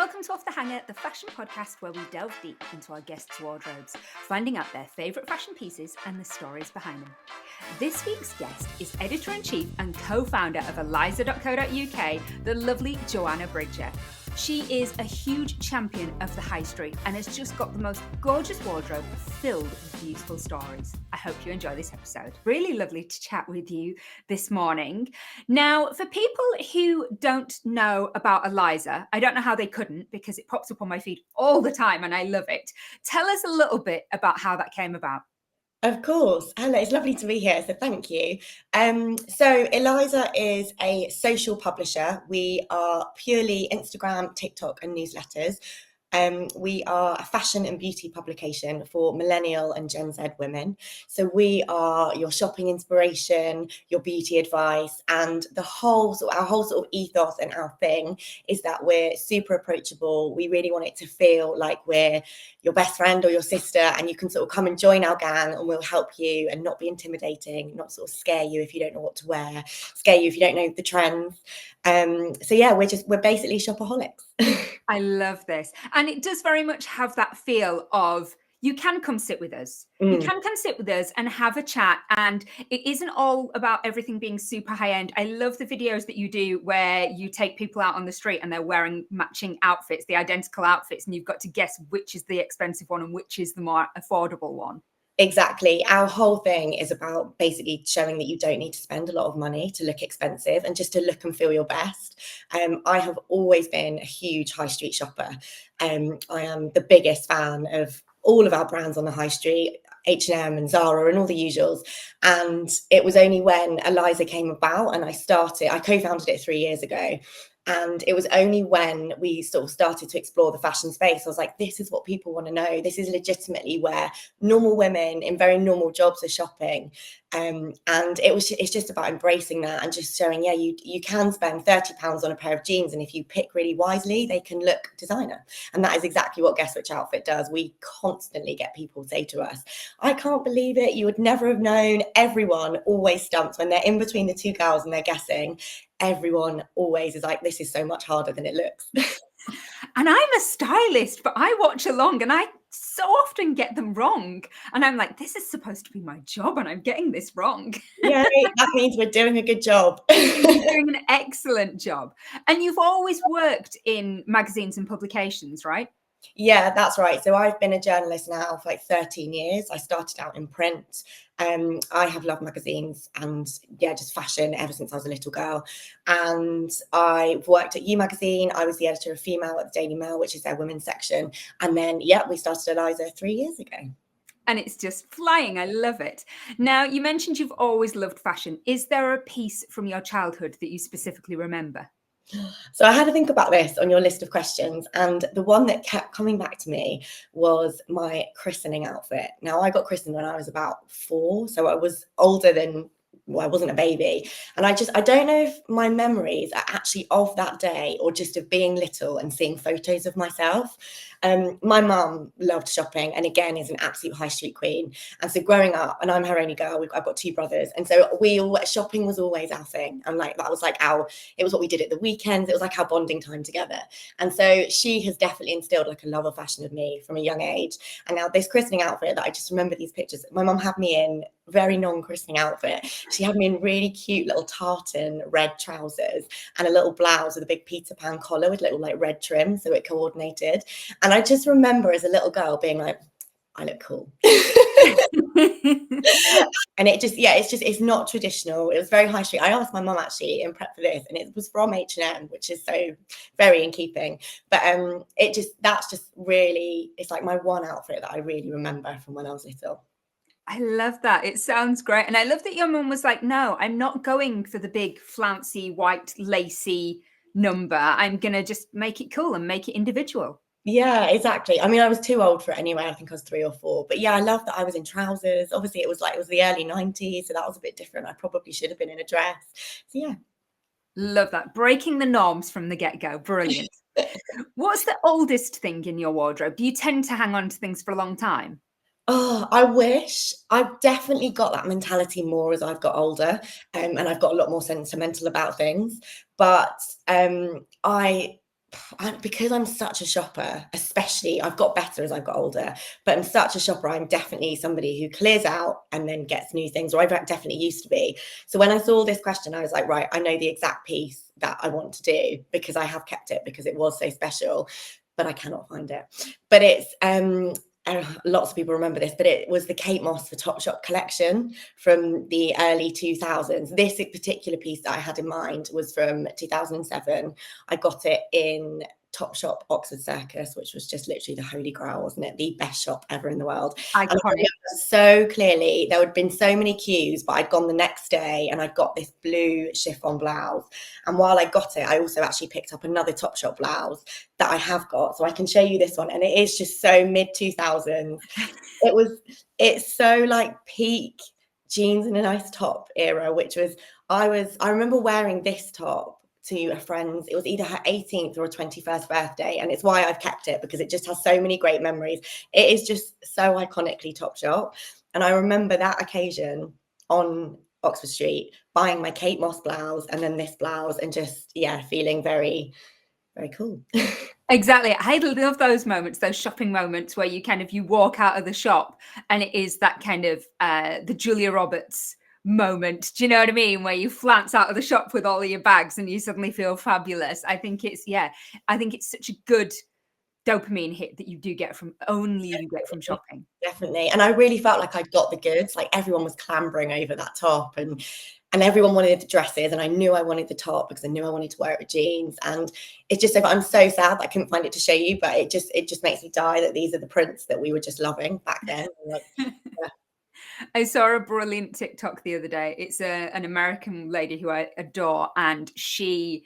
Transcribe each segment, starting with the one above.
welcome to Off the Hanger, the fashion podcast where we delve deep into our guests' wardrobes, finding out their favourite fashion pieces and the stories behind them. This week's guest is editor-in-chief and co-founder of Eliza.co.uk, the lovely Joanna Bridger. She is a huge champion of the high street and has just got the most gorgeous wardrobe filled with beautiful stories. I hope you enjoy this episode. Really lovely to chat with you this morning. Now, for people who don't know about Eliza, I don't know how they couldn't because it pops up on my feed all the time and I love it. Tell us a little bit about how that came about. Of course. Hello, it's lovely to be here. So thank you. So Eliza is a social publisher. We are purely Instagram, TikTok and newsletters. We are a fashion and beauty publication for millennial and Gen Z women. So we are your shopping inspiration, your beauty advice, and our whole sort of ethos and our thing is that we're super approachable. We really want it to feel like we're your best friend or your sister, and you can sort of come and join our gang and we'll help you and not be intimidating, not sort of scare you if you don't know what to wear, scare you if you don't know the trends. So yeah, we're basically shopaholics. I love this. And it does very much have that feel of you can come sit with us. You can come sit with us and have a chat. And it isn't all about everything being super high end. I love the videos that you do where you take people out on the street and they're wearing matching outfits, the identical outfits, and you've got to guess which is the expensive one and which is the more affordable one. Exactly. Our whole thing is about basically showing that you don't need to spend a lot of money to look expensive and just to look and feel your best. I have always been a huge high street shopper. I am the biggest fan of all of our brands on the high street, H&M and Zara and all the usuals. And it was only when Eliza came about and I co-founded it 3 years ago. And it was only when we sort of started to explore the fashion space, I was like, this is what people want to know. This is legitimately where normal women in very normal jobs are shopping. And it's just about embracing that and just showing, yeah, you can spend £30 on a pair of jeans. And if you pick really wisely, they can look designer. And that is exactly what Guess Which Outfit does. We constantly get people say to us, I can't believe it. You would never have known. Everyone always stumps when they're in between the two girls and they're guessing. Everyone always is like, this is so much harder than it looks. And I'm a stylist, but I watch along and I so often get them wrong. And I'm like, this is supposed to be my job and I'm getting this wrong. Yeah, that means we're doing a good job. You're doing an excellent job. And you've always worked in magazines and publications, right? Yeah, that's right. So I've been a journalist now for like 13 years. I started out in print. I have loved magazines and just fashion ever since I was a little girl. And I worked at You Magazine. I was the editor of Female at the Daily Mail, which is their women's section. And then, we started Eliza 3 years ago. And it's just flying. I love it. Now, you mentioned you've always loved fashion. Is there a piece from your childhood that you specifically remember? So I had to think about this on your list of questions, and the one that kept coming back to me was my christening outfit. Now, I got christened when I was about 4, so I was older than, I wasn't a baby. And I don't know if my memories are actually of that day or just of being little and seeing photos of myself. My mum loved shopping and again is an absolute high street queen. And so growing up, and I'm her only girl, I've got 2 brothers. And so shopping was always our thing. And that was it was what we did at the weekends. It was like our bonding time together. And so she has definitely instilled a love of fashion in me from a young age. And now this christening outfit that I just remember these pictures, my mum had me in very non-christening outfit. She had me in really cute little tartan red trousers and a little blouse with a big Peter Pan collar with little red trim so it coordinated. And I just remember as a little girl being like, I look cool. And it's not traditional. It was very high street. I asked my mum actually in prep for this, and it was from H&M, which is so very in keeping. But that's just really, it's like my one outfit that I really remember from when I was little. I love that. It sounds great. And I love that your mum was like, no, I'm not going for the big flouncy white lacy number. I'm going to just make it cool and make it individual. Yeah, exactly. I mean, I was too old for it anyway. I think I was 3 or 4. But yeah, I love that I was in trousers. Obviously, it was the early 90s. So that was a bit different. I probably should have been in a dress. So yeah. Love that. Breaking the norms from the get-go. Brilliant. What's the oldest thing in your wardrobe? Do you tend to hang on to things for a long time? Oh, I wish. I've definitely got that mentality more as I've got older, and I've got a lot more sentimental about things. But I because I'm such a shopper, especially I've got better as I've got older, but I'm such a shopper. I'm definitely somebody who clears out and then gets new things, or I definitely used to be. So when I saw this question, I was like, right, I know the exact piece that I want to do because I have kept it because it was so special, but I cannot find it. But it's lots of people remember this, but it was the Kate Moss for Topshop collection from the early 2000s. This particular piece that I had in mind was from 2007. I got it in Topshop Oxford Circus, which was just literally the holy grail, wasn't it? The best shop ever in the world. Iconic. And I remember so clearly, there had been so many queues, but I'd gone the next day and I'd got this blue chiffon blouse. And while I got it, I also actually picked up another Topshop blouse that I have got. So I can show you this one. And it is just so mid 2000s. It's so like peak jeans and a nice top era, which was, I remember wearing this top to a friend's, it was either her 18th or 21st birthday, and it's why I've kept it, because it just has so many great memories. It is just so iconically Topshop. And I remember that occasion on Oxford Street buying my Kate Moss blouse and then this blouse, and just feeling very, very cool. Exactly. I love those moments, those shopping moments where you walk out of the shop and it is that kind of the Julia Roberts moment. Do you know what I mean? Where you flounce out of the shop with all of your bags and you suddenly feel fabulous. I think it's such a good dopamine hit that you get from shopping. Definitely. And I really felt like I got the goods. Like everyone was clambering over that top, and everyone wanted the dresses, and I knew I wanted the top because I knew I wanted to wear it with jeans. And it's just, I'm so sad that I couldn't find it to show you, but it just makes me die that these are the prints that we were just loving back then. I saw a brilliant TikTok the other day. It's an American lady who I adore, and she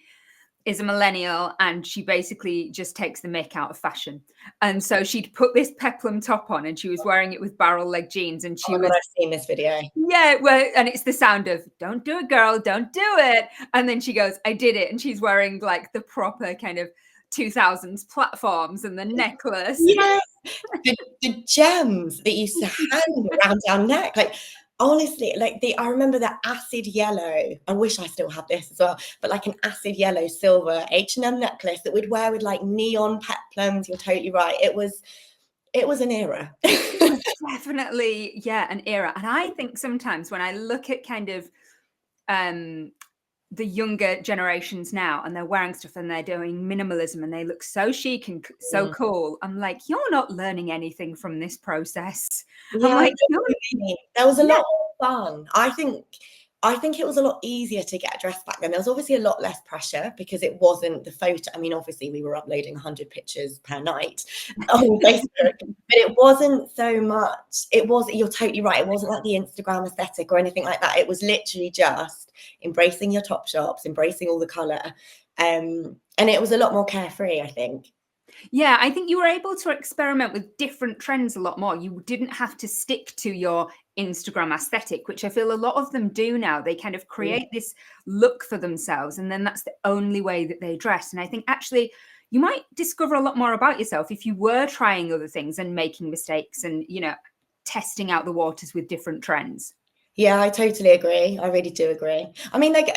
is a millennial, and she basically just takes the mick out of fashion. And so she'd put this peplum top on and she was wearing it with barrel leg jeans, and she was, I've seen this video. Yeah, well, and it's the sound of "Don't do it, girl, don't do it." And then she goes, "I did it." And she's wearing like the proper kind of 2000s platforms and the necklace. Yes, the gems that used to hang around our neck. Like, honestly, like I remember that acid yellow. I wish I still had this as well, but like an acid yellow silver H&M necklace that we'd wear with like neon peplums. You're totally right. It was an era. Definitely, an era. And I think sometimes when I look at kind of the younger generations now, and they're wearing stuff and they're doing minimalism and they look so chic and so cool, I'm like, you're not learning anything from this process. I'm like, there was a lot more fun. I think it was a lot easier to get a dress back then. There was obviously a lot less pressure because it wasn't the photo. I mean, obviously we were uploading 100 pictures per night on Facebook, but it wasn't so much. You're totally right. It wasn't like the Instagram aesthetic or anything like that. It was literally just embracing your Topshops, embracing all the color. And it was a lot more carefree, I think. Yeah, I think you were able to experiment with different trends a lot more. You didn't have to stick to your Instagram aesthetic, which I feel a lot of them do now. They kind of create this look for themselves, and then that's the only way that they dress. And I think actually you might discover a lot more about yourself if you were trying other things and making mistakes and, testing out the waters with different trends. Yeah, I totally agree. I really do agree. I mean, like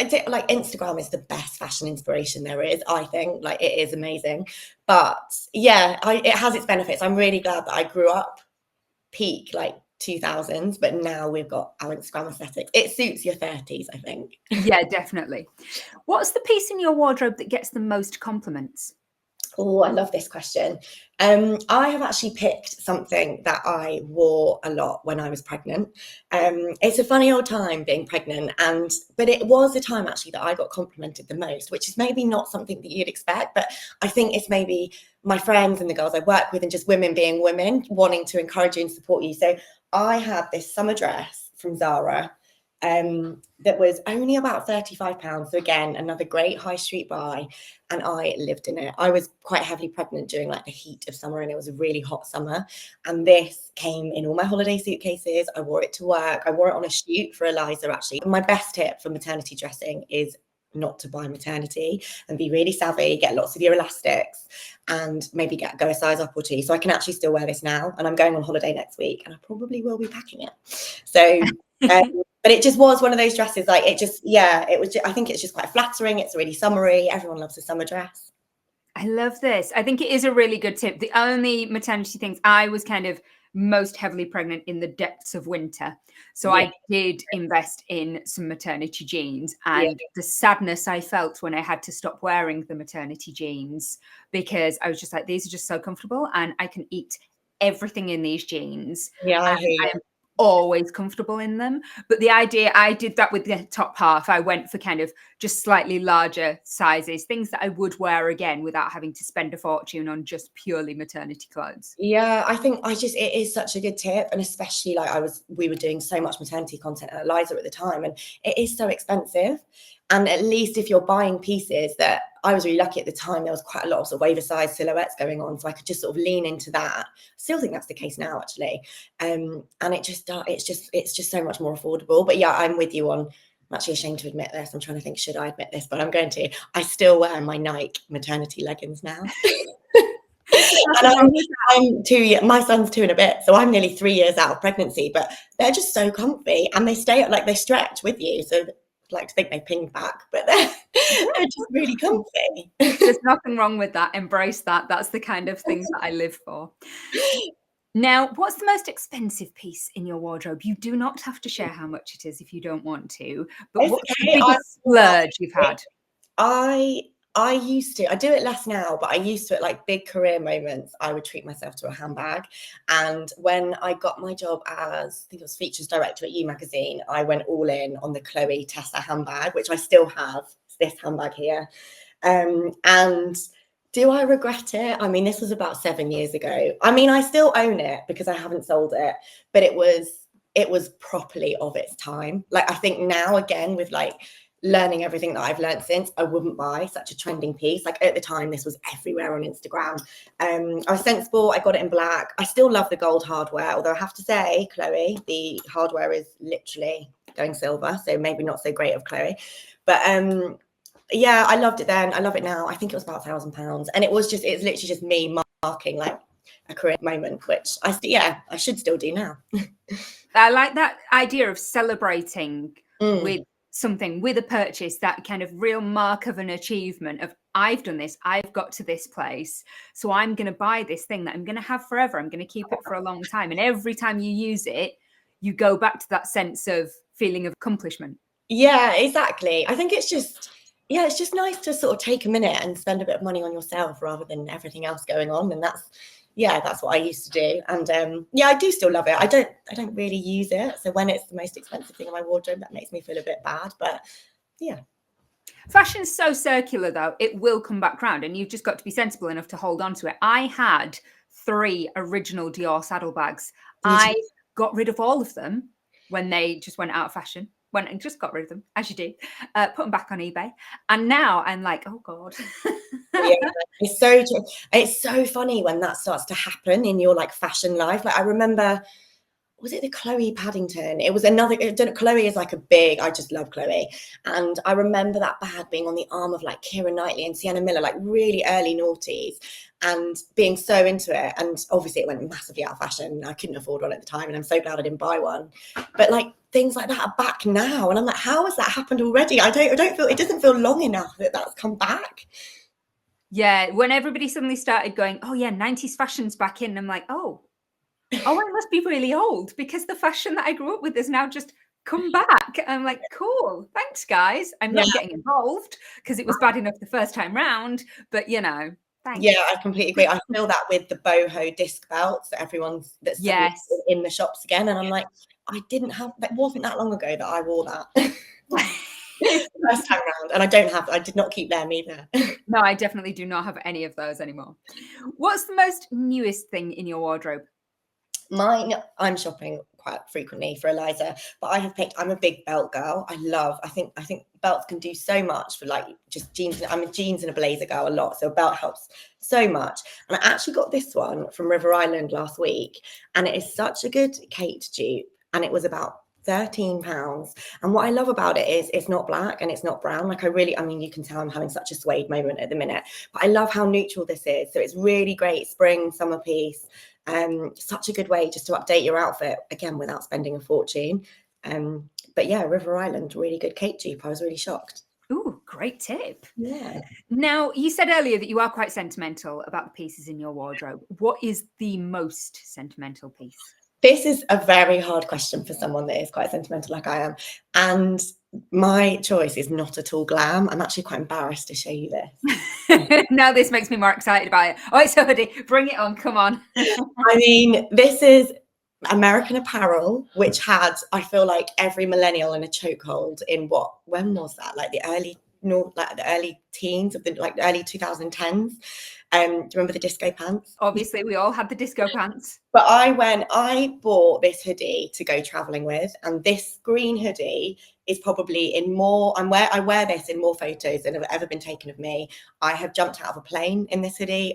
Instagram is the best fashion inspiration there is, I think. Like, it is amazing. But yeah, it has its benefits. I'm really glad that I grew up peak like 2000s, but now we've got our Instagram aesthetics. It suits your 30s, I think. Yeah, definitely. What's the piece in your wardrobe that gets the most compliments? Oh, I love this question. I have actually picked something that I wore a lot when I was pregnant. It's a funny old time being pregnant, but it was the time actually that I got complimented the most, which is maybe not something that you'd expect, but I think it's maybe my friends and the girls I work with and just women being women wanting to encourage you and support you. So I had this summer dress from Zara that was only about £35. So again, another great high street buy, and I lived in it. I was quite heavily pregnant during like the heat of summer, and it was a really hot summer. And this came in all my holiday suitcases. I wore it to work. I wore it on a shoot for Eliza, actually. My best tip for maternity dressing is not to buy maternity, and be really savvy, get lots of your elastics, and maybe go a size up or two. So I can actually still wear this now, and I'm going on holiday next week, and I probably will be packing it. So but it just was one of those dresses, like it was I think it's just quite flattering. It's really summery. Everyone loves a summer dress. I love this. I think it is a really good tip. The only maternity things, I was kind of most heavily pregnant in the depths of winter. So Yeah, I did invest in some maternity jeans, yeah, and the sadness I felt when I had to stop wearing the maternity jeans, because I was just like, these are just so comfortable and I can eat everything in these jeans. yeah, I hear you. I'm always comfortable in them. But the idea, I did that with the top half. I went for kind of just slightly larger sizes, things that I would wear again without having to spend a fortune on just purely maternity clothes. Yeah, I think it is such a good tip. And especially like we were doing so much maternity content at Eliza at the time, and it is so expensive. And at least if you're buying pieces, that I was really lucky at the time, there was quite a lot of sort of oversized silhouettes going on. So I could just sort of lean into that. I still think that's the case now, actually. And it's just so much more affordable. But yeah, I'm with you on, I'm actually ashamed to admit this. I'm trying to think, should I admit this? But I'm going to. I still wear my Nike maternity leggings now. And I'm 2 years, my son's 2 and a bit, so I'm nearly 3 years out of pregnancy, but they're just so comfy and they stay like they stretch with you. So I'd like to think they ping back, but they're just really comfy. There's nothing wrong with that. Embrace that. That's the kind of thing that I live for. Now, what's the most expensive piece in your wardrobe? You do not have to share how much it is if you don't want to, but It's what's the okay. biggest splurge you've had? I used to, I do it less now, but I used to, at like big career moments, I would treat myself to a handbag. And when I got my job as, I think it was features director at You Magazine, I went all in on the Chloe Tessa handbag, which I still have. It's this handbag here. And do I regret it? I mean, this was about 7 years ago. I mean, I still own it because I haven't sold it, but it was properly of its time. Like, I think now, again, with like learning everything that I've learned since, I wouldn't buy such a trending piece. Like, at the time, this was everywhere on Instagram. I was sensible. I got it in black. I still love the gold hardware, although I have to say, Chloe, the hardware is literally going silver, so maybe not so great of Chloe. But yeah, I loved it then. I love it now. I think it was about £1,000, and it's literally just me marking like a career moment, which I should still do now. I like that idea of celebrating with Mm. something, with a purchase, that kind of real mark of an achievement of, I've done this, I've got to this place, so I'm going to buy this thing that I'm going to have forever. I'm going to keep it for a long time. And every time you use it, you go back to that sense of feeling of accomplishment. Yeah, exactly. I think it's just nice to sort of take a minute and spend a bit of money on yourself rather than everything else going on. And that's what I used to do. And yeah, I do still love it. I don't really use it. So when it's the most expensive thing in my wardrobe, that makes me feel a bit bad. But yeah. Fashion's so circular, though, it will come back round, and you've just got to be sensible enough to hold on to it. I had 3 original Dior saddlebags. I got rid of all of them when they just went out of fashion. Went and just got rid of them, as you do. Put them back on eBay. And now I'm like, oh God. Yeah, it's so true. It's so funny when that starts to happen in your like fashion life. Like, I remember, was it the Chloe Paddington? It was another. Chloe is like I just love Chloe. And I remember that bag being on the arm of like Keira Knightley and Sienna Miller, like really early noughties, and being so into it. And obviously it went massively out of fashion. I couldn't afford one at the time, and I'm so glad I didn't buy one. But like things like that are back now, and I'm like, how has that happened already? I don't feel, it doesn't feel long enough that that's come back. Yeah, when everybody suddenly started going, oh yeah, 90s fashion's back in, I'm like, oh, I must be really old because the fashion that I grew up with is now just come back. I'm like, cool, thanks guys. I'm not getting involved because it was bad enough the first time round, but thanks. Yeah, I completely agree. I feel that with the boho disc belts that's Yes. in the shops again. And I'm like, that wasn't that long ago that I wore that. First time round. And I did not keep them either. No, I definitely do not have any of those anymore. What's the most newest thing in your wardrobe? Mine, I'm shopping quite frequently for Eliza, but I'm a big belt girl. I think belts can do so much for like just jeans. I'm a jeans and a blazer girl a lot, so a belt helps so much. And I actually got this one from River Island last week, and it is such a good Kate dupe, and it was about £13. And what I love about it is it's not black and it's not brown. Like, you can tell I'm having such a suede moment at the minute, but I love how neutral this is. So it's really great spring, summer piece. Such a good way just to update your outfit again without spending a fortune. But yeah, River Island, really good Kate dupe. I was really shocked. Ooh, great tip. Yeah. Now, you said earlier that you are quite sentimental about the pieces in your wardrobe. What is the most sentimental piece? This is a very hard question for someone that is quite sentimental like I am. And my choice is not at all glam. I'm actually quite embarrassed to show you this. Now this makes me more excited about it. Oh, it's a hoodie. Bring it on. Come on. I mean, this is American Apparel, which had, I feel like, every millennial in a chokehold in when was that? Like the early teens of the early 2010s. Do you remember the disco pants? Obviously, we all had the disco pants. But I bought this hoodie to go traveling with, and this green hoodie is probably I wear this in more photos than have ever been taken of me. I have jumped out of a plane in this hoodie.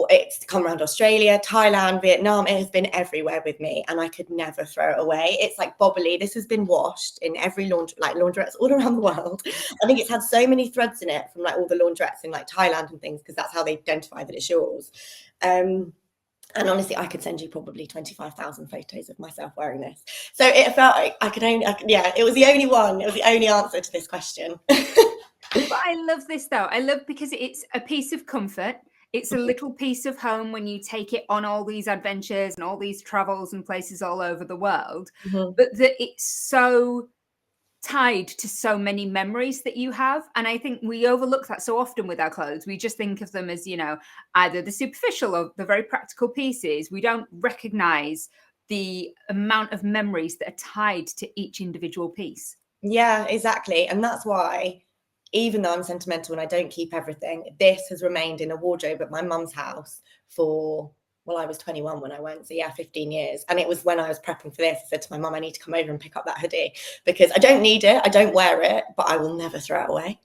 It's come around Australia, Thailand, Vietnam. It has been everywhere with me, and I could never throw it away. It's like bobbly. This has been washed in every laundrettes all around the world. I think it's had so many threads in it from like all the laundrettes in like Thailand and things, because that's how they identify that it's yours. And honestly, I could send you probably 25,000 photos of myself wearing this. So it felt like it was the only one. It was the only answer to this question. But I love this though. I love because it's a piece of comfort. It's a little piece of home when you take it on all these adventures and all these travels and places all over the world. Mm-hmm. But that it's so tied to so many memories that you have. And I think we overlook that so often with our clothes. We just think of them as, either the superficial or the very practical pieces. We don't recognize the amount of memories that are tied to each individual piece. Yeah, exactly. And that's why, even though I'm sentimental and I don't keep everything, this has remained in a wardrobe at my mum's house for, I was 21 when I went. So 15 years. And it was when I was prepping for this, I said to my mum, I need to come over and pick up that hoodie because I don't need it. I don't wear it, but I will never throw it away.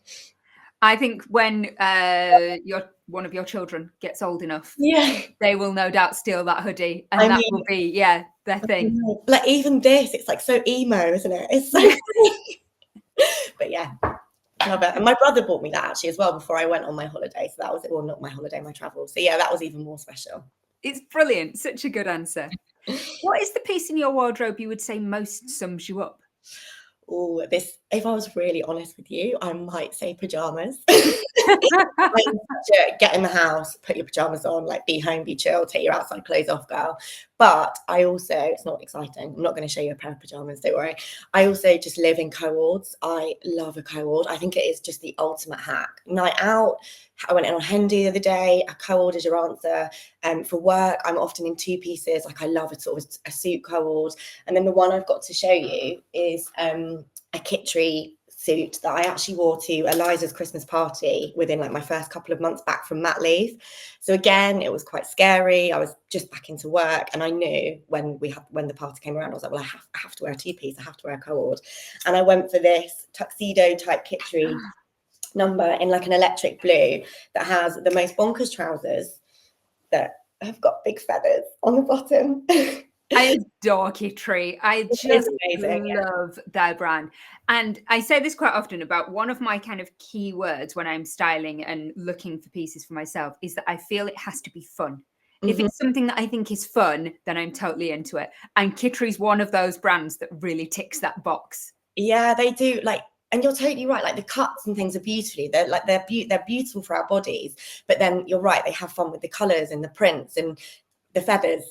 I think when one of your children gets old enough, they will no doubt steal that hoodie, and will be their thing. Like even this, it's like so emo, isn't it? It's so funny. But yeah, love it. And my brother bought me that actually as well before I went on my holiday. So that was not my holiday, my travel. So that was even more special. It's brilliant. Such a good answer. What is the piece in your wardrobe you would say most sums you up? Oh, if I was really honest with you, I might say pajamas. Get in the house, put your pajamas on, like be home, be chill, take your outside clothes off, girl. But I also, it's not exciting. I'm not going to show you a pair of pajamas, don't worry. I also just live in co-ords. I love a co-ord. I think it is just the ultimate hack. Night out, I went in on Hendy the other day. A co-ord is your answer. For work, I'm often in two pieces. Like I love a suit co-ord. And then the one I've got to show you is a Kittery suit that I actually wore to Eliza's Christmas party within like my first couple of months back from mat leave. So again, it was quite scary. I was just back into work, and I knew when the party came around, I was like, well, I have to wear a two-piece. I have to wear a co-ord. And I went for this tuxedo type Kittery number in like an electric blue that has the most bonkers trousers that have got big feathers on the bottom. I adore Kittery. I just love their brand. And I say this quite often about one of my kind of key words when I'm styling and looking for pieces for myself is that I feel it has to be fun. Mm-hmm. If it's something that I think is fun, then I'm totally into it. And Kittery's one of those brands that really ticks that box. Yeah, they do. And you're totally right. Like the cuts and things are beautifully. They're beautiful for our bodies. But then you're right. They have fun with the colours and the prints and the feathers.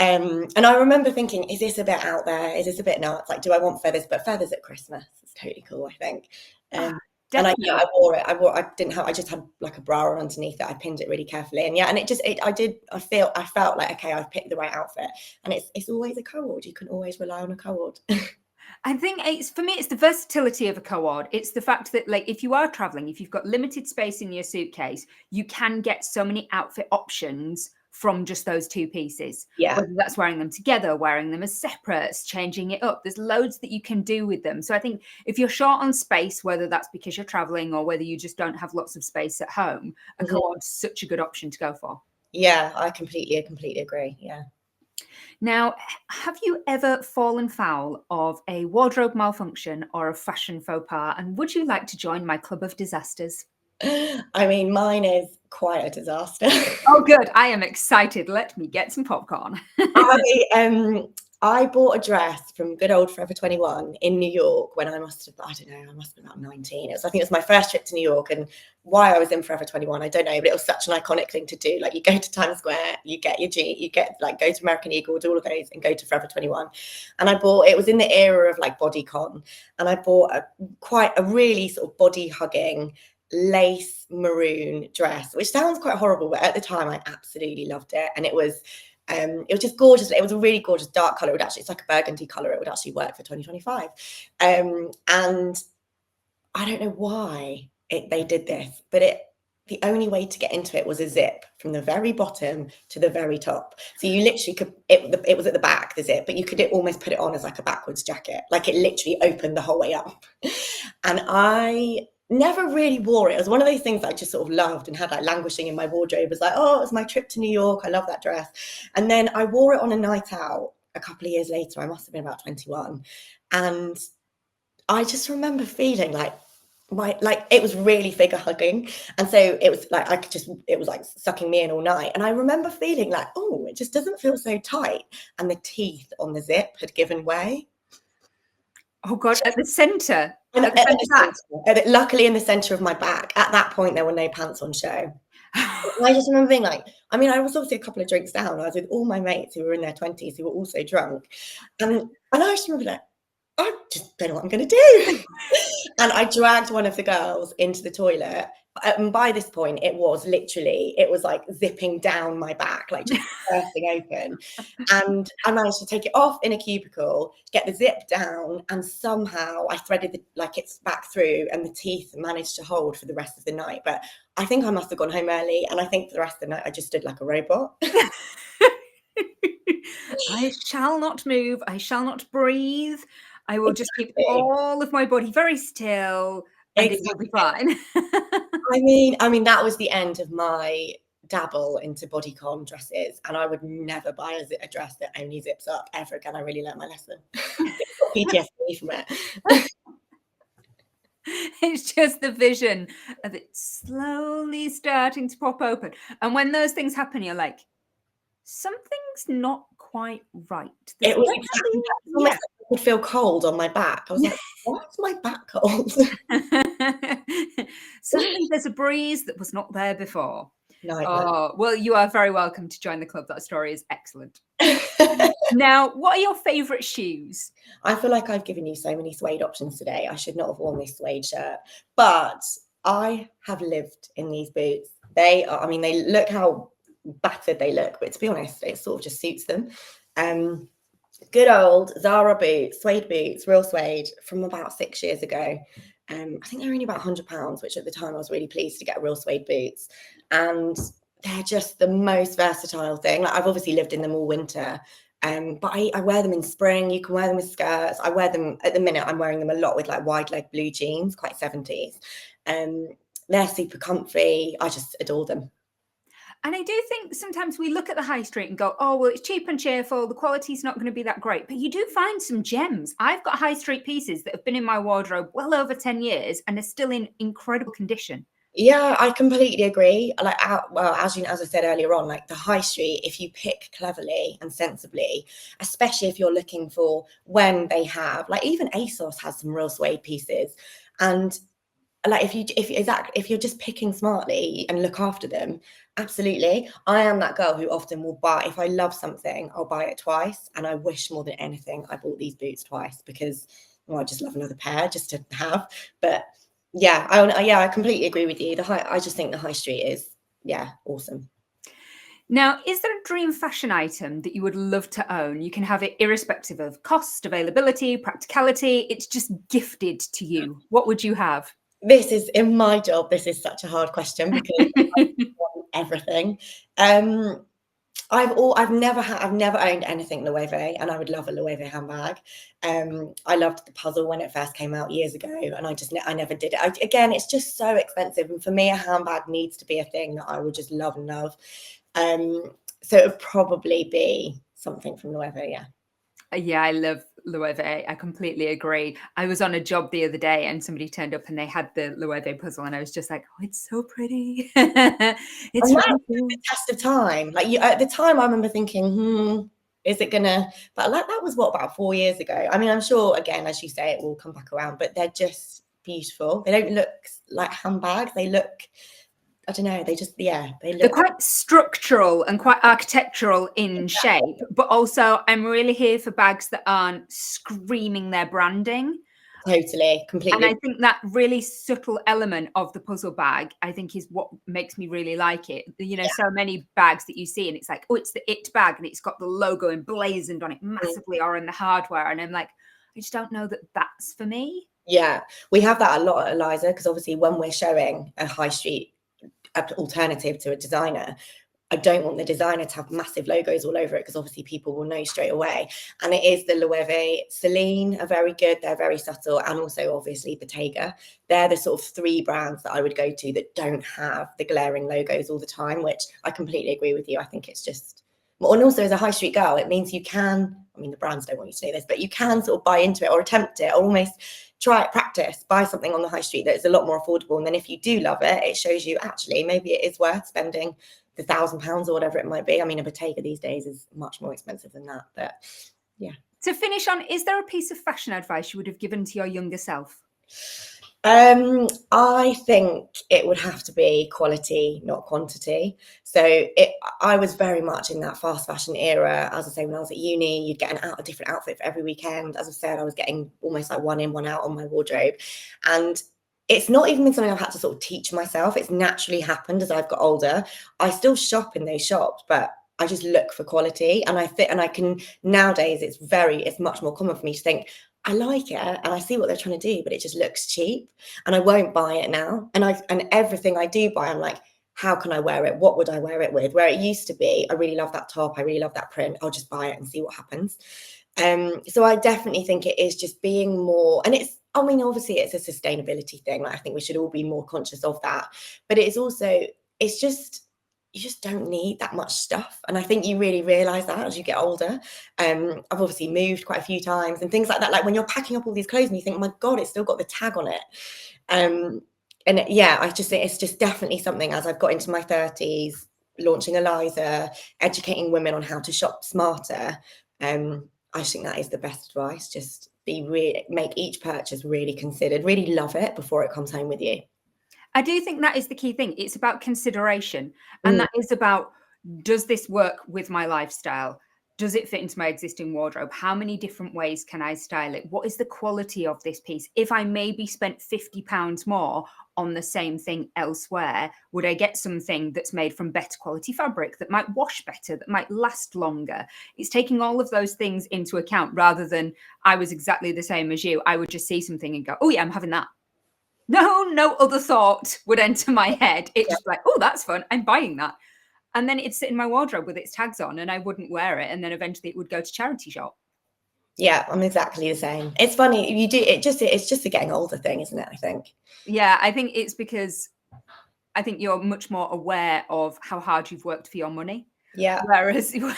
And I remember thinking, is this a bit out there? Is this a bit nuts? Like, do I want feathers? But feathers at Christmas, it's totally cool, I think. And I wore it. I just had like a bra on underneath it. I pinned it really carefully. And I felt like, okay, I've picked the right outfit. And it's always a co-ord. You can always rely on a co-ord. I think for me, it's the versatility of a co-ord. It's the fact that, like, if you are traveling, if you've got limited space in your suitcase, you can get so many outfit options from just those two pieces. Yeah. Whether that's wearing them together, wearing them as separates, changing it up. There's loads that you can do with them. So I think if you're short on space, whether that's because you're traveling or whether you just don't have lots of space at home, a co-ord's such a good option to go for. Yeah, I completely agree. Yeah. Now, have you ever fallen foul of a wardrobe malfunction or a fashion faux pas? And would you like to join my club of disasters? I mean, mine is quite a disaster. Oh, good. I am excited. Let me get some popcorn. I bought a dress from good old Forever 21 in New York when I must have been about 19. I think it was my first trip to New York, and why I was in Forever 21, I don't know, but it was such an iconic thing to do. Like, you go to Times Square, you get your G, you get like go to American Eagle, do all of those, and go to Forever 21. And it was in the era of like bodycon, and I bought quite a really sort of body hugging lace maroon dress, which sounds quite horrible, but at the time I absolutely loved it. And it was just gorgeous. It was a really gorgeous dark color. It's like a burgundy color. It would actually work for 2025. And I don't know why they did this, but the only way to get into it was a zip from the very bottom to the very top. So you literally could, it was at the back, the zip, but you could almost put it on as like a backwards jacket. Like, it literally opened the whole way up. And I never really wore it. It was one of those things that I just sort of loved and had like languishing in my wardrobe. It was like, oh, it was my trip to New York. I love that dress. And then I wore it on a night out a couple of years later. I must have been about 21. And I just remember feeling like it was really figure hugging. And so it was like, it was like sucking me in all night. And I remember feeling like, oh, it just doesn't feel so tight. And the teeth on the zip had given way. Oh God, at the centre. Luckily in the centre of my back. At that point, there were no pants on show. I just remember being like, I was obviously a couple of drinks down. I was with all my mates who were in their 20s who were also drunk. And I just remember like, I just don't know what I'm going to do. And I dragged one of the girls into the toilet. And by this point, it was like zipping down my back, like just bursting open. And I managed to take it off in a cubicle, get the zip down, and somehow I threaded it's back through, and the teeth managed to hold for the rest of the night. But I think I must have gone home early, and I think for the rest of the night I just stood like a robot. I shall not move. I shall not breathe. I will just keep all of my body very still, and it will be fine. I mean, that was the end of my dabble into bodycon dresses, and I would never buy a dress that only zips up ever again. I really learned my lesson. PTSD from it. It's just the vision of it slowly starting to pop open. And when those things happen, you're like, something's not quite right. It was exactly that. I would feel cold on my back. I was like, why is my back cold? Suddenly there's a breeze that was not there before. Nightmare. Oh, well, you are very welcome to join the club. That story is excellent. Now, what are your favourite shoes? I feel like I've given you so many suede options today. I should not have worn this suede shirt, but I have lived in these boots. They look how battered they look, but to be honest, it sort of just suits them. Good old Zara boots, suede boots, real suede, from about 6 years ago. I think they're only about £100, which at the time I was really pleased to get real suede boots. And they're just the most versatile thing. Like, I've obviously lived in them all winter, but I wear them in spring. You can wear them with skirts. I wear them at the minute. I'm wearing them a lot with like wide leg blue jeans, quite 70s. They're super comfy. I just adore them. And I do think sometimes we look at the high street and go, oh, well, it's cheap and cheerful. The quality's not going to be that great. But you do find some gems. I've got high street pieces that have been in my wardrobe well over 10 years and are still in incredible condition. Yeah, I completely agree. Like, as I said earlier on, like the high street, if you pick cleverly and sensibly, especially if you're looking for when they have, like, even ASOS has some real suede pieces. And like, if you're just picking smartly and look after them, absolutely. I am that girl who often will buy, if I love something, I'll buy it twice. And I wish more than anything I bought these boots twice, because I just love another pair just to have. But yeah, I completely agree with you. I just think the high street is, awesome. Now, is there a dream fashion item that you would love to own? You can have it irrespective of cost, availability, practicality. It's just gifted to you. What would you have? This is, in my job, this is such a hard question because I want everything. I've never owned anything Loewe, and I would love a Loewe handbag. I loved the puzzle when it first came out years ago, and I never did it. Again, it's just so expensive, and for me, a handbag needs to be a thing that I would just love and love. So it would probably be something from Loewe, yeah. Yeah, I love Loewe. I completely agree. I was on a job the other day and somebody turned up and they had the Loewe puzzle, and I was just like, oh, it's so pretty. It's really the test of time. Like, at the time, I remember thinking, Is it gonna, but like that was what, about 4 years ago. I mean, I'm sure again, as you say, it will come back around, but they're just beautiful. They don't look like handbags. They look, I don't know, they just, yeah, they They're look quite structural and quite architectural in shape, but also I'm really here for bags that aren't screaming their branding. totally, And completely. I think that really subtle element of the puzzle bag, I think, is what makes me really like it. You know, Yeah. so many bags that you see and it's like, oh, it's the it bag and it's got the logo emblazoned on it massively or in the hardware. And I'm like, I just don't know that that's for me. Yeah, we have that a lot at Eliza, because obviously when we're showing a high street alternative to a designer, I don't want the designer to have massive logos all over it, because obviously people will know straight away. And it is the Loewe, Celine are very good. They're very subtle. And also obviously Bottega. They're the sort of 3 brands that I would go to that don't have the glaring logos all the time, which I completely agree with you. I think it's just, and also as a high street girl, it means you can, I mean, the brands don't want you to do this, but you can sort of buy into it or attempt it, or almost try it, practice, buy something on the high street that is a lot more affordable. And then if you do love it, it shows you actually maybe it is worth spending the £1,000 or whatever it might be. I mean, a Bottega these days is much more expensive than that, but yeah. To finish on, is there a piece of fashion advice you would have given to your younger self? I think it would have to be quality, not quantity. So I was very much in that fast fashion era. As I say, when I was at uni, you'd get a different outfit for every weekend. As I said, I was getting almost like one in, one out on my wardrobe. And it's not even been something I've had to sort of teach myself. It's naturally happened as I've got older. I still shop in those shops, but I just look for quality. And I can, nowadays, it's much more common for me to think, I like it and I see what they're trying to do, but it just looks cheap and I won't buy it now. And everything I do buy, I'm like, how can I wear it? What would I wear it with? Where it used to be, I really love that top, I really love that print, I'll just buy it and see what happens. So I definitely think it is just being more, and it's, I mean, obviously it's a sustainability thing. Like, I think we should all be more conscious of that. But it's also, it's just, you just don't need that much stuff. And I think you really realize that as you get older. I've obviously moved quite a few times and things like that. Like when you're packing up all these clothes and you think, oh my God, it's still got the tag on it. And yeah, I just think it's just definitely something, as I've got into my 30s, launching Eliza, educating women on how to shop smarter. I just think that is the best advice. Just make each purchase really considered, really love it before it comes home with you. I do think that is the key thing. It's about consideration. And that is about, does this work with my lifestyle? Does it fit into my existing wardrobe? How many different ways can I style it? What is the quality of this piece? If I maybe spent £50 more on the same thing elsewhere, would I get something that's made from better quality fabric, that might wash better, that might last longer? It's taking all of those things into account, rather than I was exactly the same as you. I would just see something and go, oh yeah, I'm having that. No other thought would enter my head. It's just like, oh, that's fun, I'm buying that. And then it'd sit in my wardrobe with its tags on and I wouldn't wear it. And then eventually it would go to charity shop. Yeah, I'm exactly the same. It's funny, it's just a getting older thing, isn't it, I think? Yeah, I think it's because I think you're much more aware of how hard you've worked for your money. Yeah. Whereas you're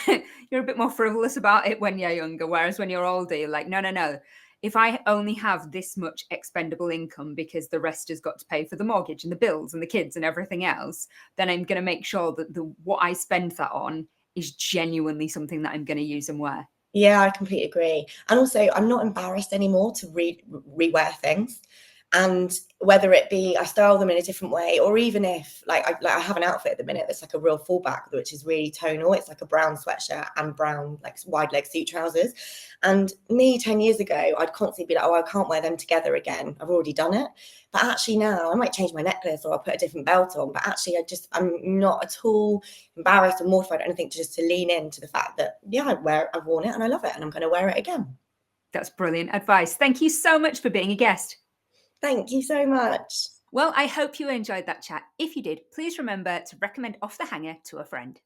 a bit more frivolous about it when you're younger. Whereas when you're older, you're like, no. If I only have this much expendable income because the rest has got to pay for the mortgage and the bills and the kids and everything else, then I'm going to make sure that what I spend that on is genuinely something that I'm going to use and wear. Yeah, I completely agree. And also, I'm not embarrassed anymore to rewear things. And whether it be I style them in a different way, or even if I have an outfit at the minute that's like a real fallback, which is really tonal. It's like a brown sweatshirt and brown like wide leg suit trousers. And me 10 years ago, I'd constantly be like, oh, I can't wear them together again. I've already done it. But actually now I might change my necklace or I'll put a different belt on. But actually I'm not at all embarrassed or mortified or anything, just to lean into the fact that, yeah, I've worn it and I love it and I'm going to wear it again. That's brilliant advice. Thank you so much for being a guest. Thank you so much. Well, I hope you enjoyed that chat. If you did, please remember to recommend Off the Hanger to a friend.